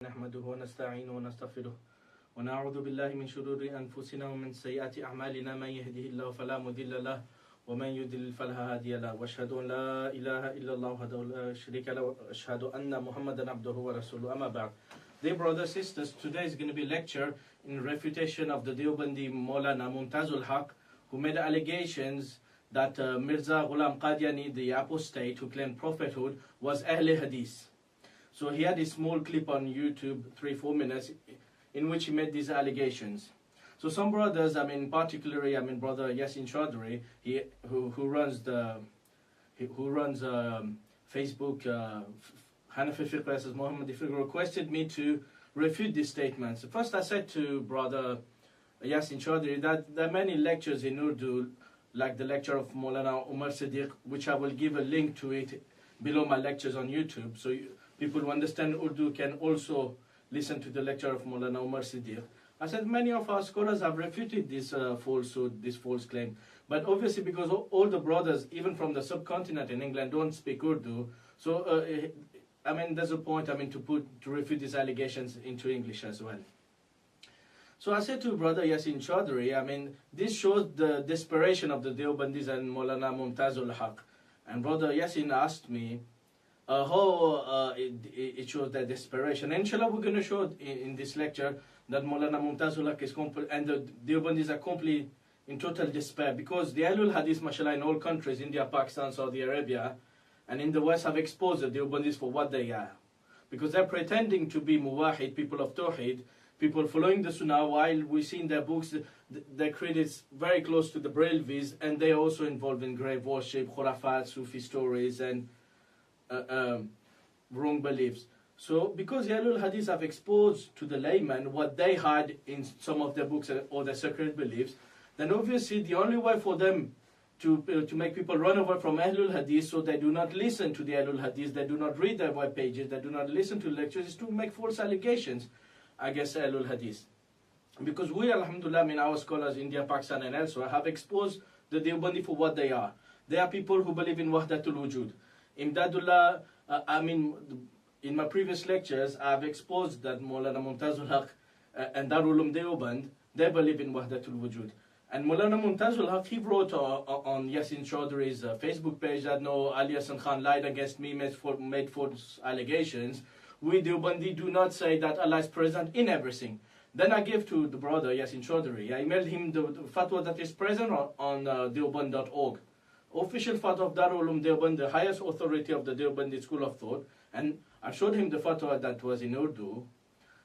نحمده ونستعينه ونستغفره ونعوذ بالله من شرور أنفسنا ومن سيئات أعمالنا من يهده الله فلا مضل له ومن يضلل فلا هادي له وأشهد أن لا إله إلا الله وحده لا شريك له وأشهد أن محمدا عبده ورسوله أما بعد. Dear brothers and sisters, today is going to be a lecture in refutation of the Deobandi Maulana Mumtaz al-Haq, who made allegations that Mirza Qadiani, the apostate who claimed prophethood, was Ahl Hadith. So he had a small clip on YouTube, 3-4 minutes, in which he made these allegations. So some brothers, particularly, brother Yasin Chaudhry, who runs Facebook Hanafi Fiqh as Muhammadi Fiqh, requested me to refute these statements. First, I said to brother Yasin Chaudhry that there are many lectures in Urdu, like the lecture of Maulana Umar Siddiq, which I will give a link to it below my lectures on YouTube, so people who understand Urdu can also listen to the lecture of Maulana Umar Siddiq. I said many of our scholars have refuted this falsehood, this false claim. But obviously, because all the brothers, even from the subcontinent in England, don't speak Urdu, so there's a point to refute these allegations into English as well. So I said to brother Yasin Chaudhry, this shows the desperation of the Deobandis and Maulana Mumtaz al-Haq. And brother Yasin asked me how it shows that desperation. And inshallah, we're going to show in this lecture that Maulana Mumtaz al-Haq is and the Deobandis are completely in total despair, because the Ahlul Hadith, mashallah, in all countries, India, Pakistan, Saudi Arabia, and in the West, have exposed the Deobandis for what they are. Because they're pretending to be Muwahid, people of Tawheed, people following the Sunnah, while we see in their books their credits very close to the Brailvis, and they are also involved in grave worship, khurafat, Sufi stories, and wrong beliefs. So because the Ahlul Hadith have exposed to the layman what they had in some of their books or their sacred beliefs, then obviously the only way for them to make people run away from Ahlul Hadith, so they do not listen to the Ahlul Hadith, they do not read their web pages, they do not listen to lectures, is to make false allegations against Ahlul Hadith. Because we, alhamdulillah, our scholars in India, Pakistan and elsewhere, have exposed the Deobandi for what they are. They are people who believe in Wahdatul Wujud. Imdadullah, in my previous lectures, I've exposed that Maulana Mumtaz al-Haq and Darul Deoband, they believe in Wahdatul Wujud. And Maulana Mumtaz al-Haq, he wrote on Yasin Chaudhry's Facebook page that no, Ali Hassan Khan lied against me, made false allegations. We Deobandi do not say that Allah is present in everything. Then I gave to the brother Yasin Chaudhry, I emailed him the fatwa that is present on deoband.org. Official fatwa of Darul Deoband, the highest authority of the Deobandi school of thought, and I showed him the fatwa that was in Urdu,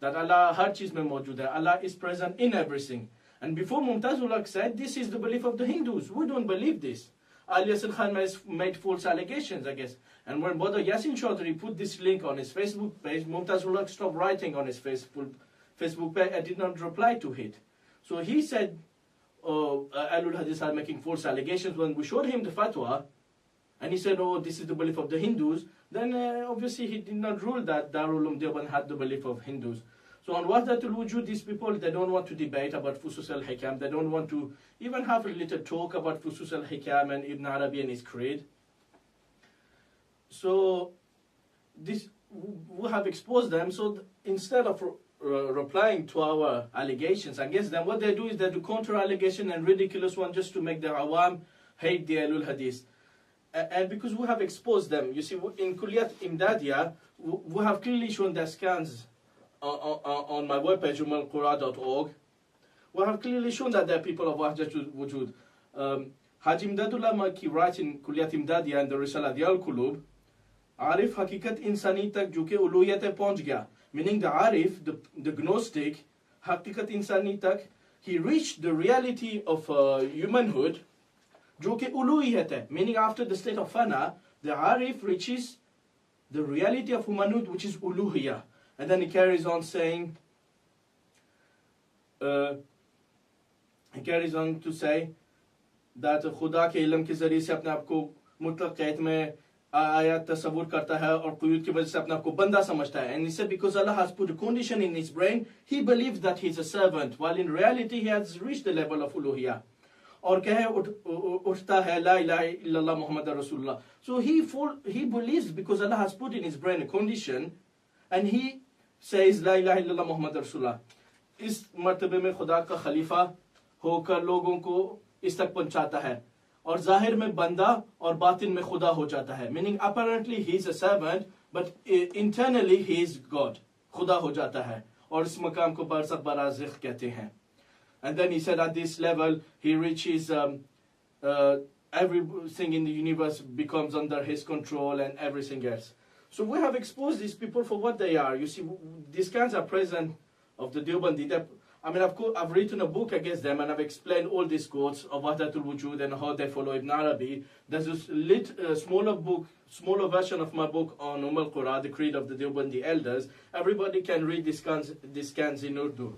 that Allah har cheez mein mawjood hai, Allah is present in everything. And before Mumtaz al-Haq said, this is the belief of the Hindus. We don't believe this. Ali Hassan Khan made false allegations, I guess. And when brother Yasin Chaudhry put this link on his Facebook page, Mumtaz al-Haq stopped writing on his Facebook page. I did not reply to it. So he said, Ahlul Hadith are making false allegations. When we showed him the fatwa, and he said, oh, this is the belief of the Hindus, then obviously he did not rule that Darul Deoband had the belief of Hindus. So on Wahdatul Wujud, these people, they don't want to debate about Fusus al-Hikam. They don't want to even have a little talk about Fusus al-Hikam and Ibn Arabi and his creed. So we have exposed them. So instead of replying to our allegations against them, what they do is they do counter-allegation and ridiculous one just to make the awam hate the Ahlul Hadith. And because we have exposed them, you see, in Kulliyat Imdadiya, we have clearly shown their scans on my webpage, umalqura.org. We have clearly shown that they are people of Wahdatul Wujud. Haji Imdadullah Maki writes in Kulliyat Imdadiya and the Risala Diyal Kulub, Arif hakikat insani tak jo ke uluhiyat pahunch gaya. Meaning the Arif, the Gnostic, hakikat insani tak, he reached the reality of humanhood, jo ke uluhiyat hai. Meaning after the state of fana, the Arif reaches the reality of humanhood, which is uluhiyah. And then he carries on saying, he carries on to say that Khuda ke ilm ke zariye se apne aap ko mutlaq qaid mein ayat tasavvur karta hai aur quyud ki wajah se apne aap ko banda samajhta hai. And he said because Allah has put a condition in his brain, he believes that he is a servant, while in reality he has reached the level of uluhiyah. Aur kahe uthta hai la ilaha illallah Muhammadur Rasulullah. So he believes because Allah has put in his brain a condition, and he says La ilaha illallah Muhammad Rasulullah. इस मर्तबे में खुदा का खलीफा होकर लोगों को इस तक पहुंचाता है और जाहिर में बंदा और बातिन में खुदा हो जाता है, meaning apparently he is a servant but internally he is God, खुदा हो जाता है और इस मकाम को बरज़ख बराज़िख कहते हैं. And then he said at this level he reaches everything in the universe becomes under his control and everything else. So we have exposed these people for what they are. You see, these kinds are present of the Deobandi. I mean, I've written a book against them and I've explained all these quotes of Wahdatul Wujud and how they follow Ibn Arabi. There's a smaller version of my book on al-Qura, the creed of the Deobandi elders. Everybody can read these scans in Urdu.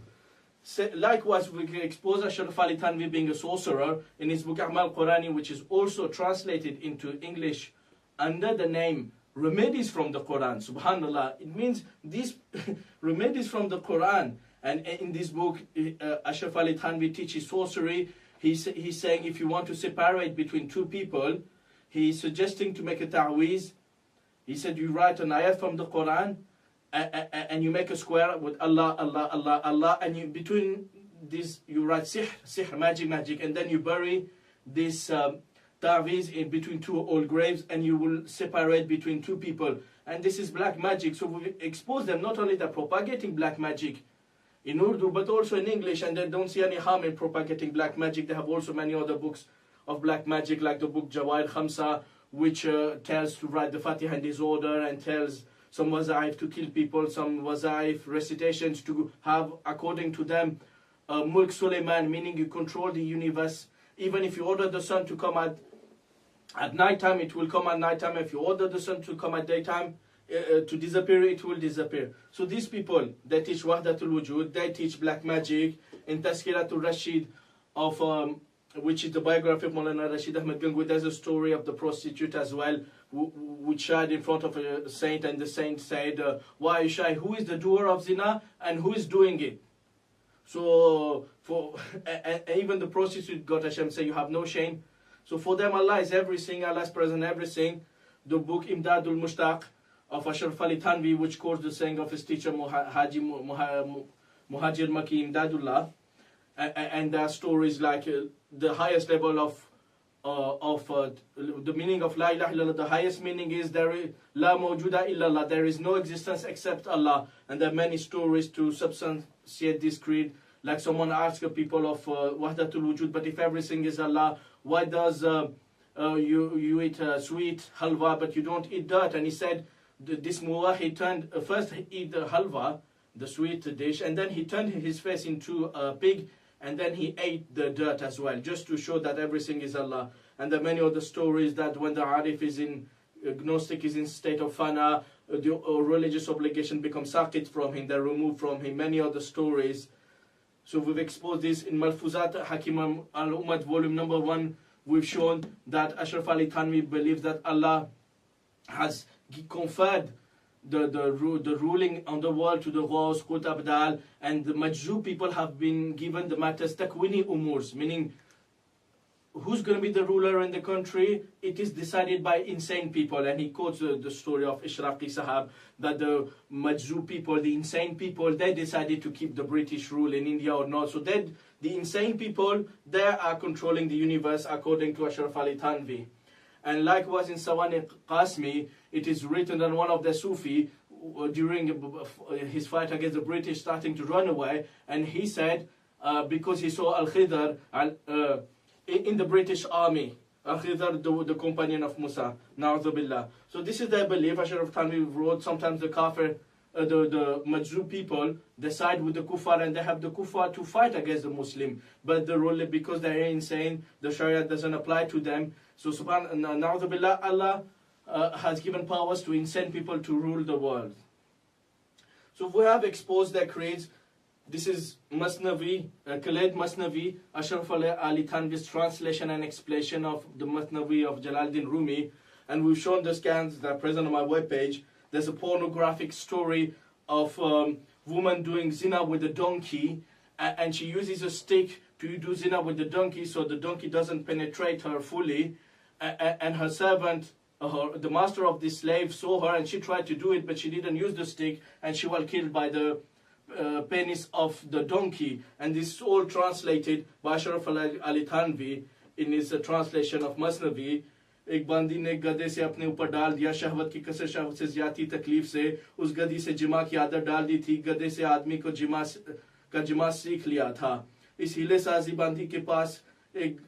Likewise, we can expose Ashraf Ali Thanvi being a sorcerer in his book A'mal Qurani, which is also translated into English under the name Remedies from the Quran. Subhanallah, it means these remedies from the Quran. And in this book, Ashraf Ali Thanvi teaches sorcery. He's saying if you want to separate between two people, he's suggesting to make a ta'weez. He said you write an ayat from the Quran and you make a square with Allah, Allah, Allah, Allah, and you, between these you write sihr, magic, and then you bury this ta'weez in between two old graves and you will separate between two people. And this is black magic. So we expose them, not only they're propagating black magic in Urdu, but also in English, and they don't see any harm in propagating black magic. They have also many other books of black magic, like the book Jawair Khamsa, which tells to write the Fatiha in disorder and tells some wazaif to kill people, some wazaif recitations to have, according to them, Mulk Suleiman, meaning you control the universe. Even if you order the sun to come at night time, it will come at night time. If you order the sun to come at daytime, to disappear, it will disappear. So these people, they teach Wahdatul Wujud, they teach black magic. In Tazkiratul Rashid, which is the biography of Maulana Rashid Ahmad Gangohi, there's a story of the prostitute as well, which shied in front of a saint, and the saint said, why shy? Who is the doer of zina and who is doing it? So, even the prostitute got Hashem say, you have no shame. So for them, Allah is everything, Allah is present everything. The book Imdadul Mushtaq of Ashraf Ali Thanvi, which quotes the saying of his teacher Muhajir Maki Imdadullah, and there are stories like the highest level of the meaning of La ilaha illallah. The highest meaning is there is La mawjuda illallah, there is no existence except Allah. And there are many stories to substantiate this creed. Like someone asked people of Wahdatul Wujud, but if everything is Allah, why does you eat sweet halwa but you don't eat dirt? And he said, this muwahid turned first he eat the halwa, the sweet dish, and then he turned his face into a pig, and then he ate the dirt as well, just to show that everything is Allah. And there are many other stories that when the arif is in agnostic, is in state of fana, the religious obligation becomes sakit from him, they're removed from him. Many other stories. So we've exposed this in Malfuzat Hakim al-Ummat volume number 1. We've shown that Ashraf Ali Thanvi believes that Allah has conferred the ruling on the world to the Ghaus, Qut Abdal, and the Majzu people have been given the matters takwini umurs, meaning who's going to be the ruler in the country. It is decided by insane people. And he quotes the story of Ishraqi Sahab, that the Majzu people, the insane people, they decided to keep the British rule in India or not. So the insane people, they are controlling the universe according to Ashraf Ali Thanvi. And likewise in Sawani Qasmi, it is written that one of the Sufi, during his fight against the British, starting to run away, and he said, because he saw Al-Khidr in the British army, Al-Khidr, the companion of Musa, Na'udhu Billah. So this is their belief. Ashraf Thanvi wrote, sometimes the Kafir, the Majzu people, they side with the Kuffar, and they have the Kuffar to fight against the Muslim. But the rule, because they are insane, the Sharia doesn't apply to them. So subhanallah, na'udhu billah, Allah has given powers to insane people to rule the world. So we have exposed their creeds. This is Masnavi, Khaled Masnavi, Ashraf Ali Thanvi's translation and explanation of the Masnavi of Jalaluddin Rumi. And we've shown the scans that are present on my webpage. There's a pornographic story of a woman doing zina with a donkey, and she uses a stick to do zina with the donkey, so the donkey doesn't penetrate her fully, and her servant the master of this slave saw her and she tried to do it, but she didn't use the stick, and she was killed by the penis of the donkey. And this is all translated by Ashraf Ali Thanvi in his translation of Masnavi. एक बंदी ने गधे से अपने ऊपर डाल दिया, शहवत की कसर, शहवत से ज्यादा तकलीफ से उस गधी से जिमा की आदत डाल दी थी। गधे से आदमी को जिमा सीख लिया था। इस हीले साजी बंदी के पास एक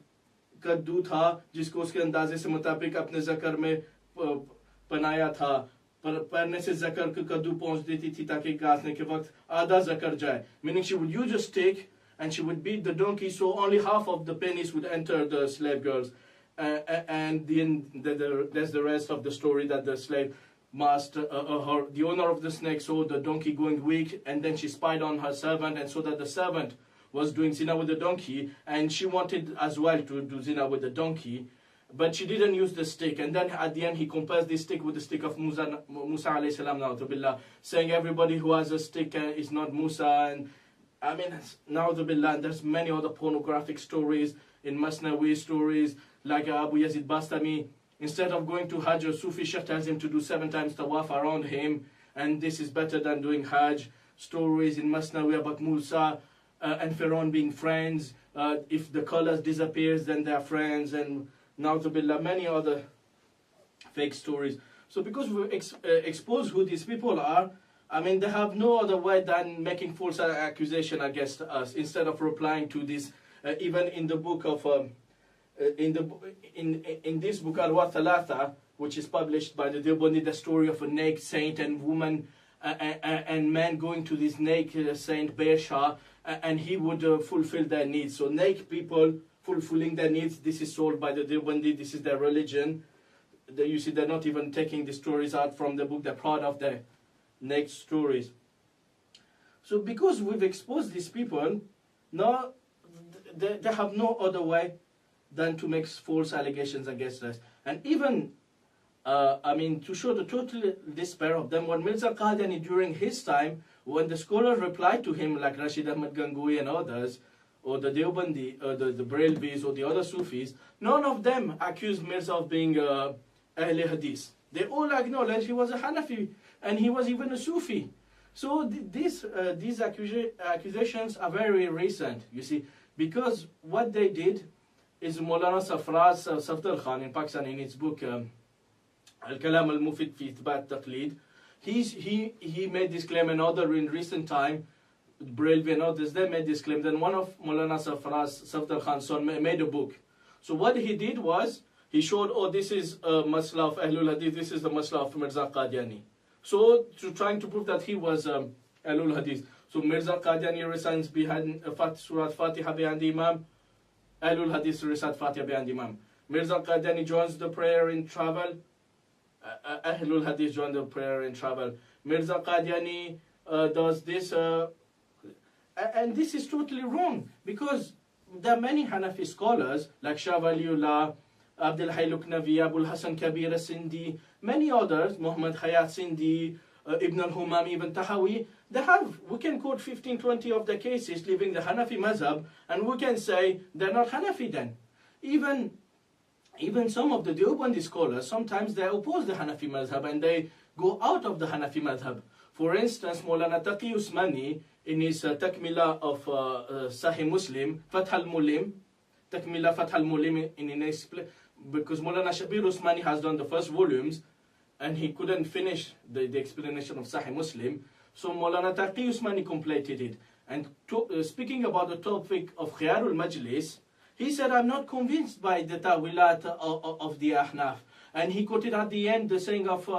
कद्दू था जिसको उसके अंदाजे से मुताबिक अपने जकर में पनाया था। पहनने से जकर को कद्दू पहुंच देती थी ताकि गासने के वक्त आधा जकर जाए। Meaning she would use a stick and she would beat the donkey so only half of the penis would enter the slave girls. And there's the rest of the story, that the slave master, the owner of the snake, saw the donkey going weak, and then she spied on her servant and saw that the servant was doing zina with the donkey, and she wanted as well to do zina with the donkey, but she didn't use the stick. And then at the end he compares this stick with the stick of Musa alayhi salam, na'udhu, saying everybody who has a stick is not Musa. And I mean, na'udhu billah, and there's many other pornographic stories in Masnawi stories, like Abu Yazid Bastami. Instead of going to Hajj, a Sufi Sheikh tells him to do 7 times tawaf around him, and this is better than doing Hajj. Stories in Masnawi about Musa and Pharaoh being friends. If the colors disappears, then they are friends, and na'udhu billah, many other fake stories. So because we expose who these people are, I mean, they have no other way than making false accusation against us, instead of replying to this. Even in the book of in this book Al-Wa Thalatha, which is published by the Deobandi, the story of a naked saint and woman and man going to this naked saint Bear Shah, and he would fulfill their needs. So naked people fulfilling their needs, this is sold by the Deobandi, this is their religion. You see, they're not even taking the stories out from the book, they're proud of their naked stories. So because we've exposed these people, now they have no other way than to make false allegations against us. And even, I mean, to show the total despair of them, when Mirza Qadiani during his time, when the scholars replied to him, like Rashid Ahmad Gangohi and others, or the Deobandi, the Brailvis, or the other Sufis, none of them accused Mirza of being Ahl Hadith. They all acknowledged he was a Hanafi, and he was even a Sufi. So these accusations are very recent, you see, because what they did is Maulana Safdar Khan in Pakistan, in his book Al-Kalam al-Mufid fi Ithbat Taqlid, he made this claim, and other in recent time, Brailvi and others, they made this claim. Then one of Maulana Safdar Khan's son made a book. So what he did was, he showed, oh, this is a masla of Ahlul Hadith, this is the masla of Mirza Qadiani. So, trying to prove that he was Ahlul Hadith. So Mirza Qadiani recites behind Surah Fatiha behind the Imam, Ahlul Hadith recite Fatiha behind the Imam. Mirza Qadiani joins the prayer in travel, Ahlul Hadith join the prayer in travel. Mirza Qadiani does this, and this is totally wrong, because there are many Hanafi scholars like Shah Waliullah, Abdul Hayy Lukhnavi, Abul Hasan Kabir Sindhi, many others, Muhammad Hayat Sindhi, Ibn al-Humam, Ibn Tahawi, we can quote 15, 20 of the cases leaving the Hanafi mazhab, and we can say they're not Hanafi then. Even some of the Deobandi scholars, sometimes they oppose the Hanafi mazhab and they go out of the Hanafi madhab. For instance, Maulana Taqi Usmani, in his Takmila of Sahih Muslim, Fath al-Mulim, Takmila Fath al-Mulim, because Maulana Shabir Usmani has done the first volumes, and he couldn't finish the explanation of Sahih Muslim, so Maulana Taqi Usmani completed it. And speaking about the topic of Khiyarul Majlis, he said, I'm not convinced by the Tawilat of the Ahnaf. And he quoted at the end the saying of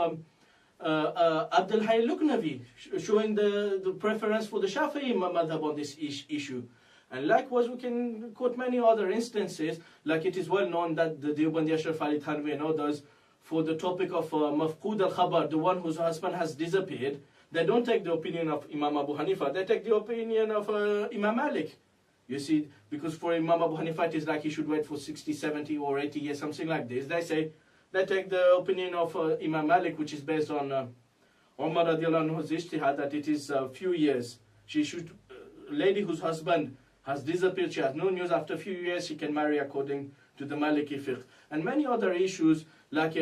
Abdul Hayy Lukhnavi, showing the preference for the Shafi'i madhab on this issue. And likewise, we can quote many other instances, like it is well known that the Deobandi Ashraf Ali Thanvi and others, for the topic of Mafqud al-Khabar, the one whose husband has disappeared, they don't take the opinion of Imam Abu Hanifa, they take the opinion of Imam Malik. You see, because for Imam Abu Hanifa, it is like he should wait for 60, 70 or 80 years, something like this. They take the opinion of Imam Malik, which is based on Umar radiallahu anhu's ijtihad, that it is a few years. She should, lady whose husband has disappeared, she has no news, after a few years she can marry according to the Maliki fiqh. And many other issues, like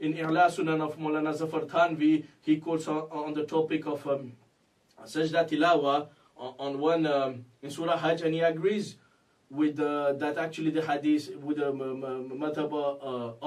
in I'la Sunan of Maulana Zafar Thanvi, he quotes on the topic of Sajda Tilawa on one in Surah Hajj, and he agrees with that actually the hadith with the madhab